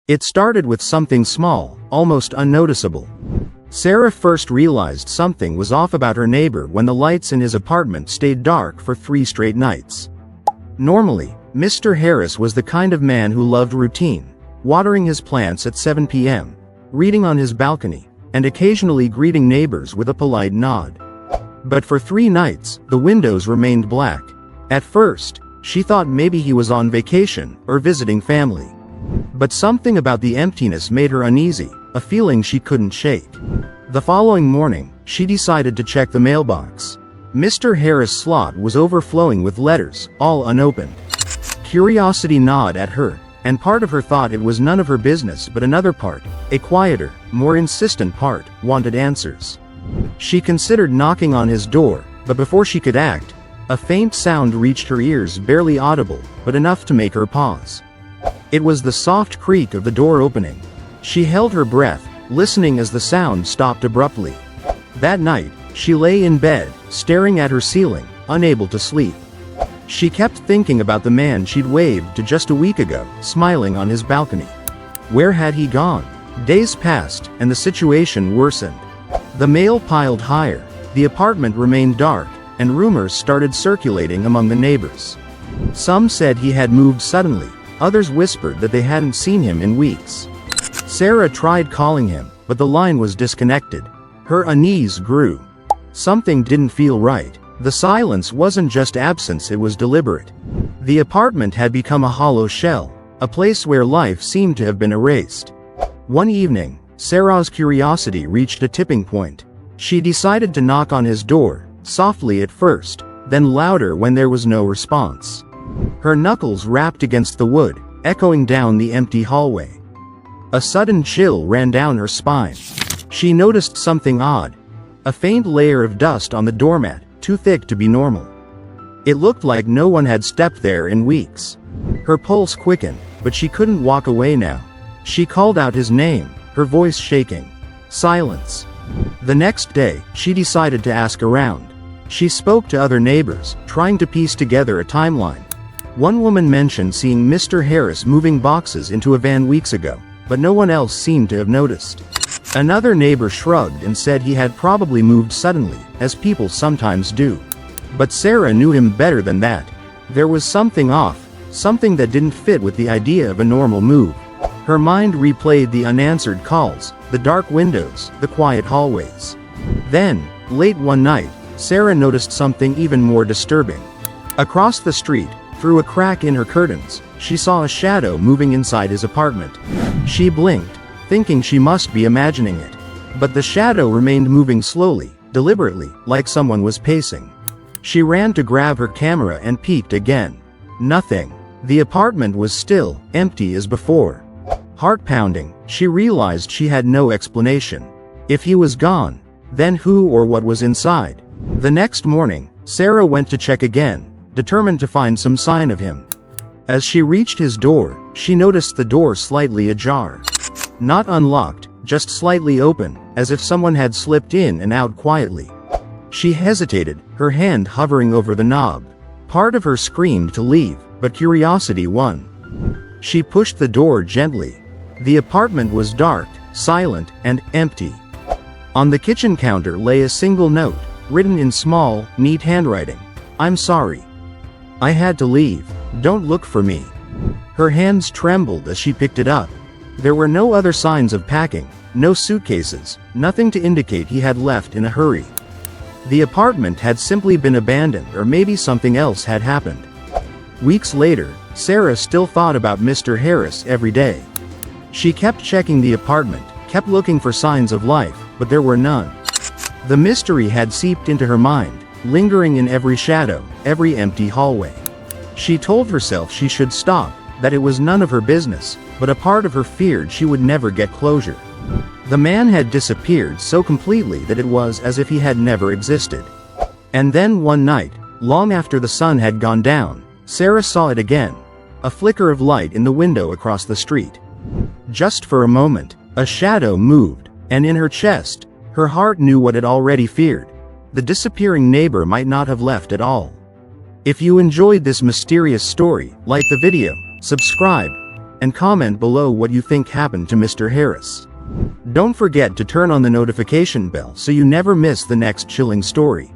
It started with something small, almost unnoticeable. Sarah first realized something was off about her neighbor when the lights in his apartment stayed dark for 3 straight nights. Normally, Mr. Harris was the kind of man who loved routine, watering his plants at 7 p.m., reading on his balcony, and occasionally greeting neighbors with a polite nod. But for 3 nights, the windows remained black. At first, she thought maybe he was on vacation or visiting family. But something about the emptiness made her uneasy, a feeling she couldn't shake. The following morning, she decided to check the mailbox. Mr. Harris' slot was overflowing with letters, all unopened. Curiosity gnawed at her, and part of her thought it was none of her business, but another part, a quieter, more insistent part, wanted answers. She considered knocking on his door, but before she could act, a faint sound reached her ears, barely audible, but enough to make her pause. It was the soft creak of the door opening. She held her breath, listening as the sound stopped abruptly. That night, she lay in bed, staring at her ceiling, unable to sleep. She kept thinking about the man she'd waved to just a week ago, smiling on his balcony. Where had he gone? Days passed, and the situation worsened. The mail piled higher, the apartment remained dark, and rumors started circulating among the neighbors. Some said he had moved suddenly, others whispered that they hadn't seen him in weeks. Sarah tried calling him, but the line was disconnected. Her unease grew. Something didn't feel right. The silence wasn't just absence, it was deliberate. The apartment had become a hollow shell, a place where life seemed to have been erased. One evening, Sarah's curiosity reached a tipping point. She decided to knock on his door, softly at first, then louder when there was no response. Her knuckles rapped against the wood, echoing down the empty hallway. A sudden chill ran down her spine. She noticed something odd. A faint layer of dust on the doormat, too thick to be normal. It looked like no one had stepped there in weeks. Her pulse quickened, but she couldn't walk away now. She called out his name, her voice shaking. Silence. The next day, she decided to ask around. She spoke to other neighbors, trying to piece together a timeline. One woman mentioned seeing Mr. Harris moving boxes into a van weeks ago, but no one else seemed to have noticed. Another neighbor shrugged and said he had probably moved suddenly, as people sometimes do. But Sarah knew him better than that. There was something off, something that didn't fit with the idea of a normal move. Her mind replayed the unanswered calls, the dark windows, the quiet hallways. Then, late one night, Sarah noticed something even more disturbing. Across the street, through a crack in her curtains, she saw a shadow moving inside his apartment. She blinked, thinking she must be imagining it. But the shadow remained moving slowly, deliberately, like someone was pacing. She ran to grab her camera and peeked again. Nothing. The apartment was still, empty as before. Heart pounding, she realized she had no explanation. If he was gone, then who or what was inside? The next morning, Sarah went to check again, determined to find some sign of him. As she reached his door, she noticed the door slightly ajar. Not unlocked, just slightly open, as if someone had slipped in and out quietly. She hesitated, her hand hovering over the knob. Part of her screamed to leave, but curiosity won. She pushed the door gently. The apartment was dark, silent, and empty. On the kitchen counter lay a single note, written in small, neat handwriting. "I'm sorry. I had to leave. Don't look for me." Her hands trembled as she picked it up. There were no other signs of packing, no suitcases, nothing to indicate he had left in a hurry. The apartment had simply been abandoned, or maybe something else had happened. Weeks later, Sarah still thought about Mr. Harris every day. She kept checking the apartment, kept looking for signs of life, but there were none. The mystery had seeped into her mind, lingering in every shadow, every empty hallway. She told herself she should stop, that it was none of her business, but a part of her feared she would never get closure. The man had disappeared so completely that it was as if he had never existed. And then one night, long after the sun had gone down, Sarah saw it again. A flicker of light in the window across the street. Just for a moment, a shadow moved, and in her chest, her heart knew what it already feared. The disappearing neighbor might not have left at all. If you enjoyed this mysterious story, like the video, subscribe, and comment below what you think happened to Mr. Harris. Don't forget to turn on the notification bell so you never miss the next chilling story.